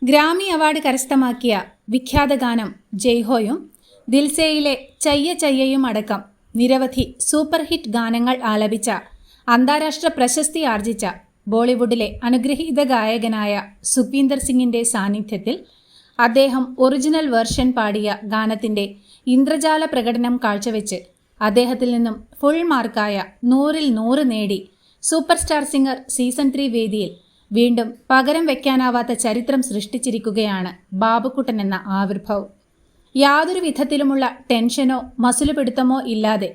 Grammy award കരസ്ഥമാക്കിയ വിഖ്യാത ഗാനം ജയ്ഹോയും ദിൽസയിലെ ചയ്യ ചയ്യയും അടക്കം നിരവധി സൂപ്പർ ഹിറ്റ് ഗാനങ്ങൾ ആലപിച്ച അന്താരാഷ്ട്ര പ്രശസ്തി ആർജിച്ച ബോളിവുഡിലെ അനുഗ്രഹീത ഗായകനായ സുഖ്വീന്ദർ സിംഗിന്റെ സാന്നിധ്യത്തിൽ അദ്ദേഹം ഒറിജിനൽ വേർഷൻ പാടിയ ഗാനത്തിന്റെ ഇന്ദ്രജാല പ്രകടനം കാഴ്ചവെച്ച് അദ്ദേഹത്തിൽ നിന്നും ഫുൾ മാർക്കായ 100-ൽ 100 നേടി സൂപ്പർ സ്റ്റാർ സിംഗർ സീസൺ 3 വേദിയിൽ വീണ്ടും പകരം വയ്ക്കാനാവാത്ത ചരിത്രം സൃഷ്ടിച്ചിരിക്കുകയാണ് ബാബുക്കുട്ടൻ എന്ന ആവിർഭവ്. യാതൊരു വിധത്തിലുമുള്ള ടെൻഷനോ മസുലുപിടുത്തമോ ഇല്ലാതെ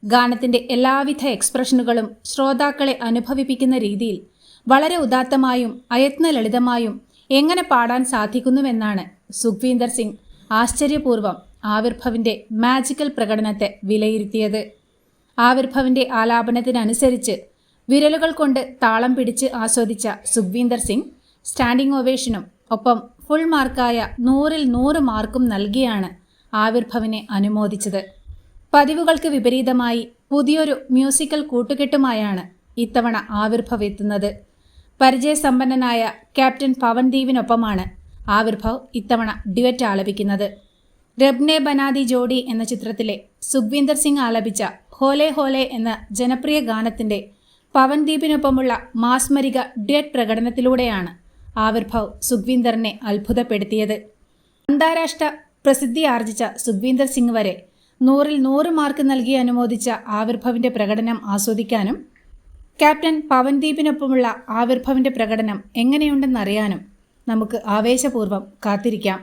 ഗാനത്തിന്റെ എല്ലാവിധ എക്സ്പ്രഷനുകളും ശ്രോതാക്കളെ അനുഭവിപ്പിക്കുന്ന രീതിയിൽ വളരെ ഉദാത്തമായും അയത്നലളിതമായും എങ്ങനെ പാടാൻ സാധിക്കുന്നുവെന്നാണ് സുഖ്വീന്ദർ സിംഗ് ആശ്ചര്യപൂർവ്വം ആവിർഭവിന്റെ മാജിക്കൽ പ്രകടനത്തെ വിലയിരുത്തിയത്. ആവിർഭവിന്റെ ആലാപനത്തിനനുസരിച്ച് വിരലുകൾ കൊണ്ട് താളം പിടിച്ച് ആസ്വദിച്ച സുഖ്വീന്ദർ സിംഗ് സ്റ്റാൻഡിംഗ് ഒവേഷനും ഒപ്പം ഫുൾ മാർക്കായ 100-ൽ 100 മാർക്കും നൽകിയാണ് ആവിർഭവിനെ അനുമോദിച്ചത്. പതിവുകൾക്ക് വിപരീതമായി പുതിയൊരു മ്യൂസിക്കൽ കൂട്ടുകെട്ടുമായാണ് ഇത്തവണ ആവിർഭവ് എത്തുന്നത്. പരിചയസമ്പന്നനായ ക്യാപ്റ്റൻ പവൻദീപിനൊപ്പമാണ് ആവിർഭവ് ഇത്തവണ ഡ്യുവറ്റ് ആലപിക്കുന്നത്. രബ്നെ ബനാദി ജോഡി എന്ന ചിത്രത്തിലെ സുഖ്വീന്ദർ സിംഗ് ആലപിച്ച ഹോലെ ഹോലെ എന്ന ജനപ്രിയ ഗാനത്തിന്റെ പവൻദീപിനൊപ്പമുള്ള മാസ്മരിക ഡ്യുവറ്റ് പ്രകടനത്തിലൂടെയാണ് ആവിർഭവ് സുഖ്വീന്ദറിനെ അത്ഭുതപ്പെടുത്തിയത്. അന്താരാഷ്ട്ര പ്രസിദ്ധി ആർജിച്ച സുഖ്വീന്ദർ സിംഗ് വരെ 100-ൽ 100 മാർക്ക് നൽകി അനുമോദിച്ച ആവിർഭവിന്റെ പ്രകടനം ആസ്വദിക്കാനും ക്യാപ്റ്റൻ പവൻദീപിനൊപ്പമുള്ള ആവിർഭവിന്റെ പ്രകടനം എങ്ങനെയുണ്ടെന്നറിയാനും നമുക്ക് ആവേശപൂർവ്വം കാത്തിരിക്കാം.